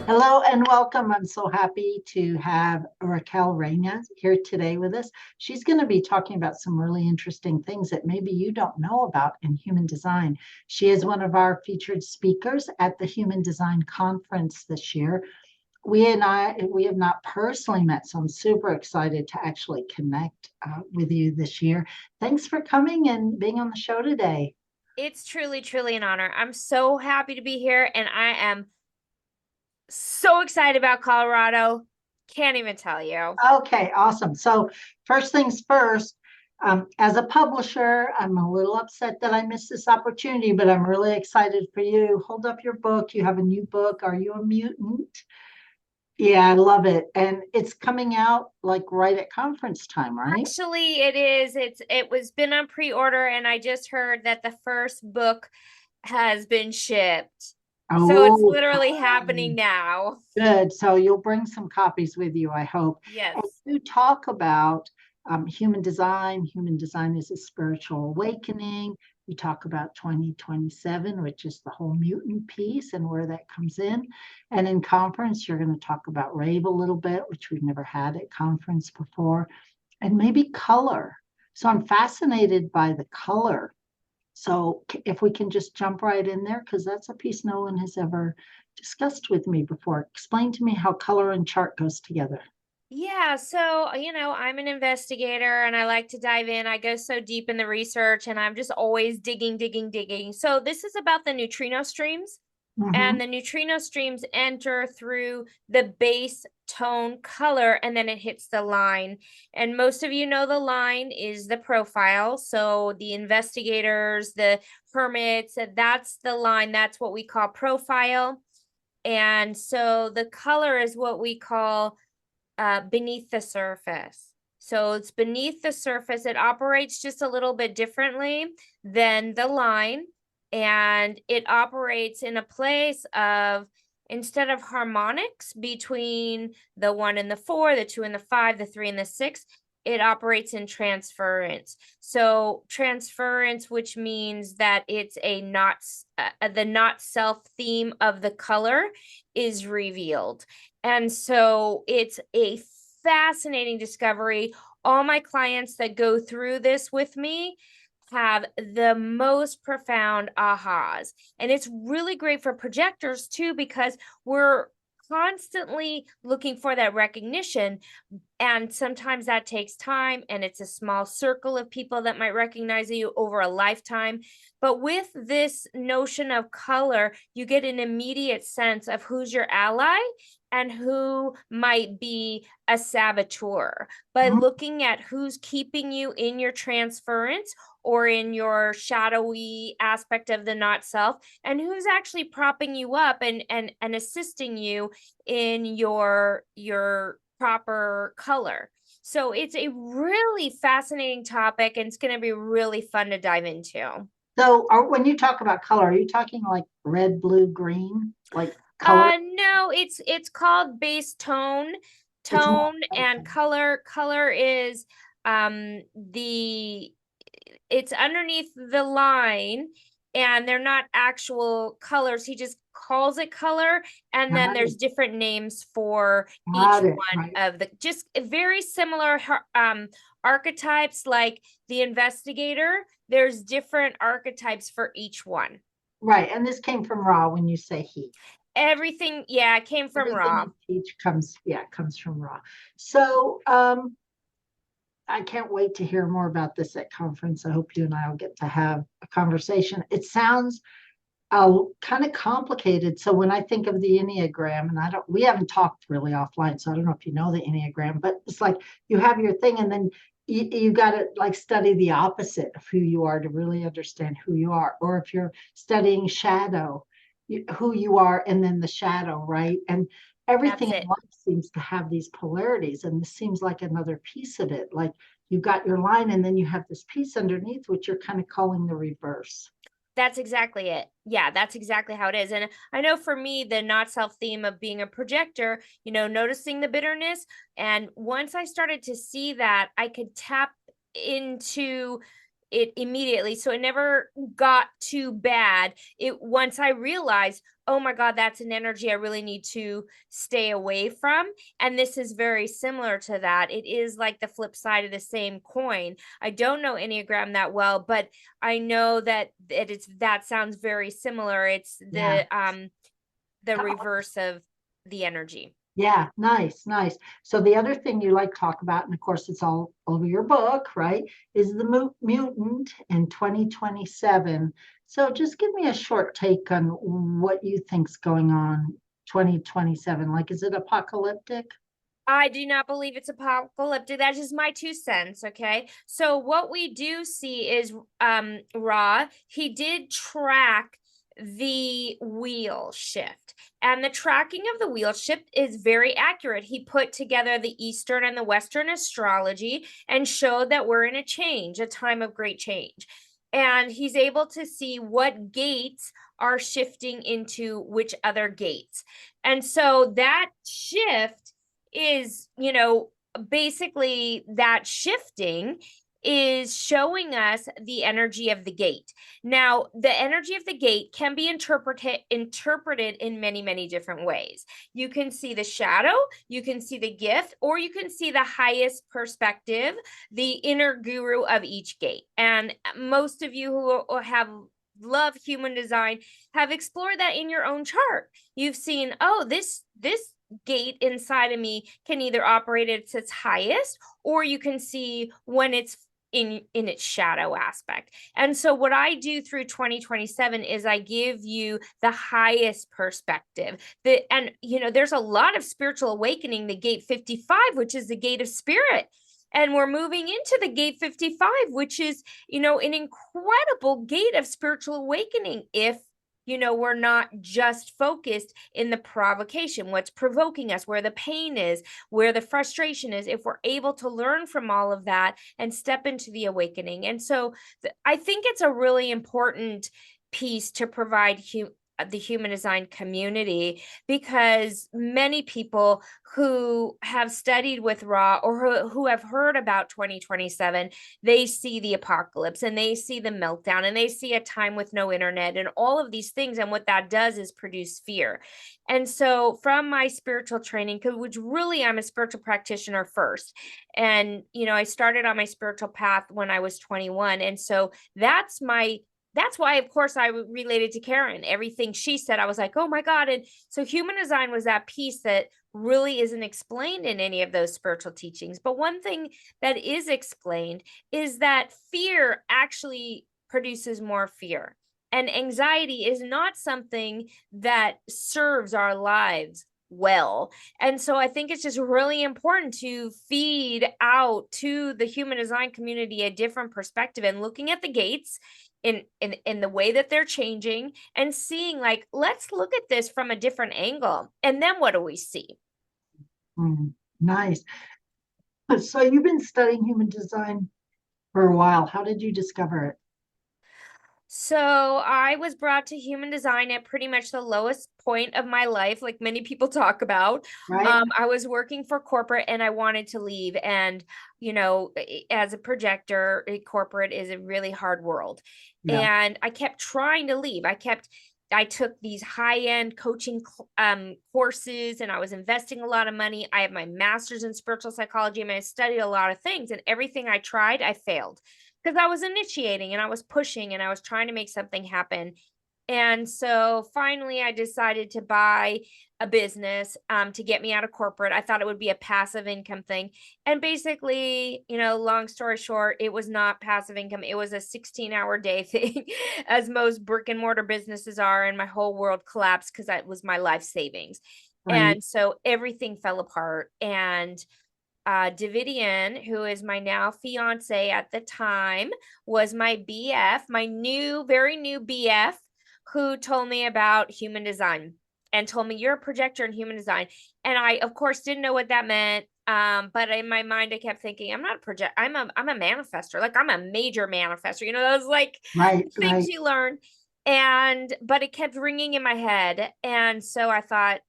Hello and welcome. I'm so happy to have Raquel Reyna here today with us. She's going to be talking about some really interesting things that maybe you don't know about in human design. She is one of our featured speakers at the Human Design Conference this year. We have not personally met, so I'm super excited to actually connect with you this year. Thanks for coming and being on the show today. It's truly, truly an honor. I'm so happy to be here, and I am so excited about Colorado. Can't even tell you. Okay, awesome. So first things first, as a publisher, I'm a little upset that I missed this opportunity, but I'm really excited for you. Hold up your book. You have a new book. Are You a Mutant? Yeah, I love it. And it's coming out like right at conference time, right? Actually, it is. It was been on pre-order, and I just heard that the first book has been shipped. So it's Oh, literally happening now. good. So you'll bring some copies with you, I hope. And Yes. you talk about human design. Human design is a spiritual awakening. You talk about 2027, which is the whole mutant piece and where that comes in. And in conference, you're going to talk about rave a little bit, which we've never had at conference before, and maybe color. So I'm fascinated by the color. So if we can just jump right in there, because that's a piece no one has ever discussed with me before. Explain to me how color and chart goes together. Yeah, so I'm an investigator and I like to dive in. I go so deep in the research and I'm just always digging, digging, digging. So this is about the neutrino streams. And Mhm. the neutrino streams enter through the base tone color and then it hits the line. And most of you know the line is the profile. So the investigators, the hermits, that's the line. That's what we call profile. And so the color is what we call beneath the surface. So it's beneath the surface. It operates just a little bit differently than the line. And it operates in a place of, instead of harmonics between the 1 and the 4, the 2 and the 5, the 3 and the 6, it operates in transference. So transference, which means that it's a not the not self theme of the color is revealed. And so it's a fascinating discovery. All my clients that go through this with me have the most profound ahas. And it's really great for projectors too, because we're constantly looking for that recognition. And sometimes that takes time, and it's a small circle of people that might recognize you over a lifetime. But with this notion of color, you get an immediate sense of who's your ally and who might be a saboteur by Mhm. looking at who's keeping you in your transference or in your shadowy aspect of the not self, and who's actually propping you up and assisting you in your proper color. So it's a really fascinating topic, and it's going to be really fun to dive into. So when you talk about color, are you talking like red, blue, green, like color? No, it's called base tone. It's more. Tone and Okay. color. Color is the it's underneath the line, and they're not actual colors. He just calls it color, and then Got there's it. different names for each Got it. one Right. of the, just very similar archetypes. Like the investigator, there's different archetypes for each one. Right. And this came from Ra when you say he. Everything, yeah, came from Everything Ra. you teach comes, yeah, comes from Ra. So I can't wait to hear more about this at conference. I hope you and I will get to have a conversation. It sounds kind of complicated. So when I think of the Enneagram, and we haven't talked really offline, so I don't know if you know the Enneagram, but it's like you have your thing, and then you got to like study the opposite of who you are to really understand who you are. Or if you're studying shadow, who you are, and then the shadow, right? And everything That's in it. life seems to have these polarities, and this seems like another piece of it. Like you've got your line, and then you have this piece underneath, which you're kind of calling the reverse. That's exactly it. Yeah, that's exactly how it is. And I know for me, the not self theme of being a projector, noticing the bitterness. And once I started to see that, I could tap into it immediately. So it never got too bad. It once I realized, oh my God, that's an energy I really need to stay away from. And this is very similar to that. It is like the flip side of the same coin. I don't know Enneagram that well, but I know that sounds very similar. It's Yeah. the reverse of the energy. Yeah, nice, nice. So the other thing you like to talk about, and of course it's all over your book, right, is the mutant in 2027. So just give me a short take on what you think's going on 2027. Like, is it apocalyptic? I do not believe it's apocalyptic. That's just my 2 cents. Okay. So what we do see is Ra, he did track the wheel shift. And the tracking of the wheel shift is very accurate. He put together the Eastern and the Western astrology and showed that we're in a change, a time of great change. And he's able to see what gates are shifting into which other gates. And so that shift is, basically that shifting is showing us the energy of the gate. Now, the energy of the gate can be interpreted in many, many different ways. You can see the shadow, you can see the gift, or you can see the highest perspective, the inner guru of each gate. And most of you who have love human design have explored that in your own chart. You've seen, oh, this gate inside of me can either operate at its highest, or you can see when it's in its shadow aspect. And so what I do through 2027 is I give you the highest perspective. There's a lot of spiritual awakening, the gate 55, which is the gate of spirit. And we're moving into the gate 55, which is, an incredible gate of spiritual awakening if we're not just focused in the provocation, what's provoking us, where the pain is, where the frustration is, if we're able to learn from all of that and step into the awakening. And so I think it's a really important piece to provide the human design community, because many people who have studied with Ra or who have heard about 2027, they see the apocalypse and they see the meltdown and they see a time with no internet and all of these things. And what that does is produce fear. And so from my spiritual training, which really I'm a spiritual practitioner first. And, I started on my spiritual path when I was 21. And so that's why, of course, I related to Karen. Everything she said, I was like, oh my God. And so human design was that piece that really isn't explained in any of those spiritual teachings. But one thing that is explained is that fear actually produces more fear. And anxiety is not something that serves our lives well. And so I think it's just really important to feed out to the human design community a different perspective and looking at the gates in the way that they're changing and seeing, like, let's look at this from a different angle. And then what do we see? Nice. So you've been studying human design for a while. How did you discover it? So I was brought to human design at pretty much the lowest point of my life, like many people talk about. Right? I was working for corporate and I wanted to leave. And, as a projector, corporate is a really hard world. Yeah. And I kept trying to leave. I took these high-end coaching courses and I was investing a lot of money. I have my master's in spiritual psychology. I studied a lot of things, and everything I tried, I failed because I was initiating and I was pushing and I was trying to make something happen. And so finally I decided to buy a business to get me out of corporate. I thought it would be a passive income thing. And basically, long story short, it was not passive income. It was a 16-hour day thing, as most brick and mortar businesses are. And my whole world collapsed because that was my life savings. Right. And so everything fell apart. And Davidian, who is my now fiance at the time, was my BF, my very new BF, who told me about human design and told me, you're a projector in human design. And I, of course, didn't know what that meant. But in my mind, I kept thinking, I'm not a project. I'm a manifestor. Like, I'm a major manifestor. Those like Right. things you learn. but it kept ringing in my head. And so I thought,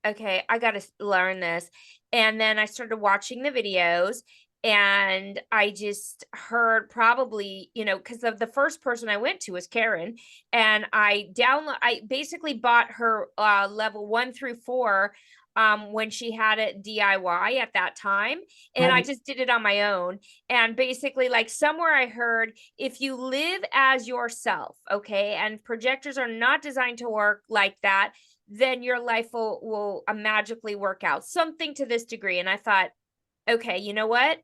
okay, I got to learn this. And then I started watching the videos, and I just heard probably, because of the first person I went to was Karen, and I basically bought her level 1 through 4 when she had it DIY at that time, and I Right. just did it on my own. And basically, like, somewhere I heard, if you live as yourself, okay, and projectors are not designed to work like that, then your life will magically work out, something to this degree. And I thought, okay, you know what?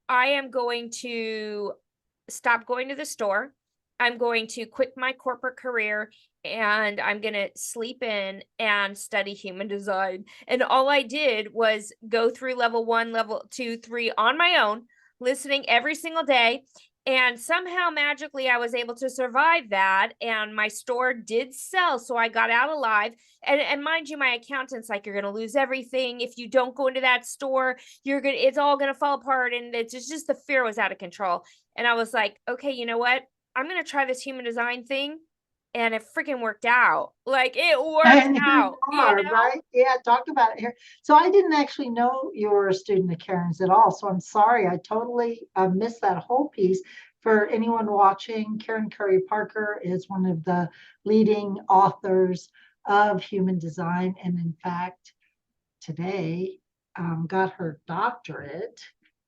I am going to stop going to the store. I'm going to quit my corporate career, and I'm going to sleep in and study human design. And all I did was go through level 1, level 2, 3 on my own, listening every single day. And somehow magically I was able to survive that, and my store did sell. So I got out alive. And mind you, my accountant's like, you're going to lose everything if you don't go into that store. It's all going to fall apart. And it's just the fear was out of control. And I was like, okay, you know what? I'm going to try this human design thing. And it freaking worked out. Like, it worked And here out, you are, right? Yeah, talk about it here. So I didn't actually know you were a student of Karen's at all. So I'm sorry, I totally missed that whole piece. For anyone watching, Karen Curry Parker is one of the leading authors of human design. And in fact, today got her doctorate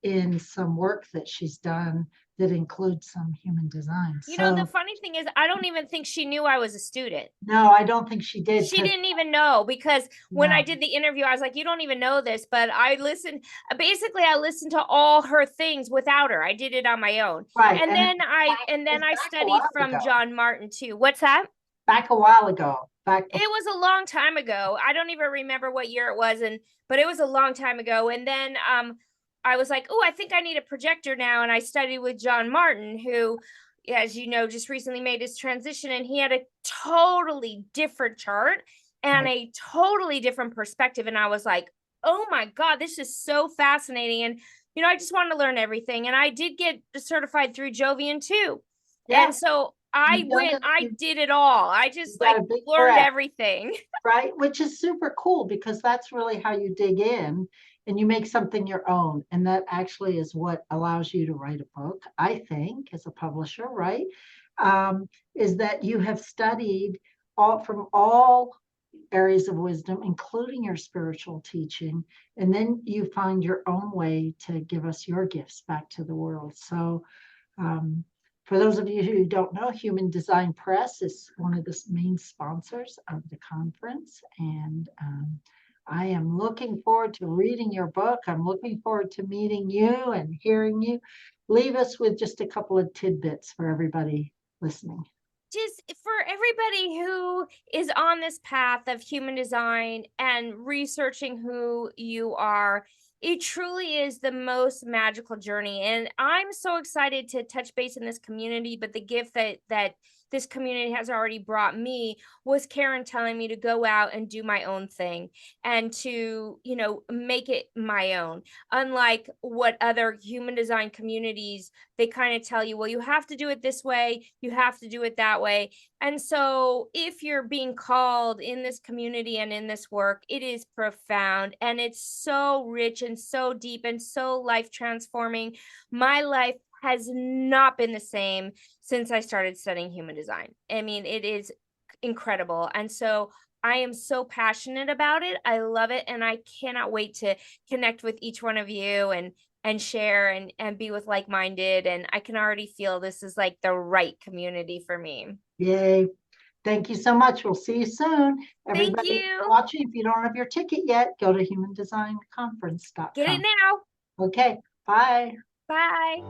in some work that she's done that includes some human design. The So funny thing is, I don't even think she knew I was a student. no, I don't think she did. She didn't even know, because when I No, did the interview, I was like, you don't even know this, but I listened to all her things without her. I did it on my own. right. And And then I it and was then I back a studied while from ago. John Martin too. What's that? Back a while ago. Back It was a long time ago. I don't even remember what year it was, but it was a long time ago. And then I was like, oh, I think I need a projector now. And I studied with John Martin, who, as you know, just recently made his transition, and he had a totally different chart and right. a totally different perspective. And I was like, oh my God, this is so fascinating. And I just wanted to learn everything. And I did get certified through Jovian too. Yeah, And so you've done it. I did it all. I You've just got like a big learned breadth, everything. right? Which is super cool because that's really how you dig in and you make something your own. And that actually is what allows you to write a book, I think, as a publisher, right? Is that you have studied all areas of wisdom, including your spiritual teaching, and then you find your own way to give us your gifts back to the world. So um, for those of you who don't know, Human Design Press is one of the main sponsors of the conference. And I am looking forward to reading your book. I'm looking forward to meeting you and hearing you. Leave us with just a couple of tidbits for everybody listening. Just for everybody who is on this path of human design and researching who you are, it truly is the most magical journey. And I'm so excited to touch base in this community. But the gift that this community has already brought me was Karen telling me to go out and do my own thing, and to, make it my own. Unlike what other human design communities, they kind of tell you, well, you have to do it this way, you have to do it that way. And so if you're being called in this community and in this work, it is profound, and it's so rich and so deep and so life transforming. My life has not been the same since I started studying human design. I mean, it is incredible. And so I am so passionate about it. I love it. And I cannot wait to connect with each one of you and share and be with like-minded. And I can already feel this is like the right community for me. Yay. Thank you so much. We'll see you soon. Thank Everybody you. watching, if you don't have your ticket yet, go to Get it humandesignconference.com. now. Okay, bye. Bye.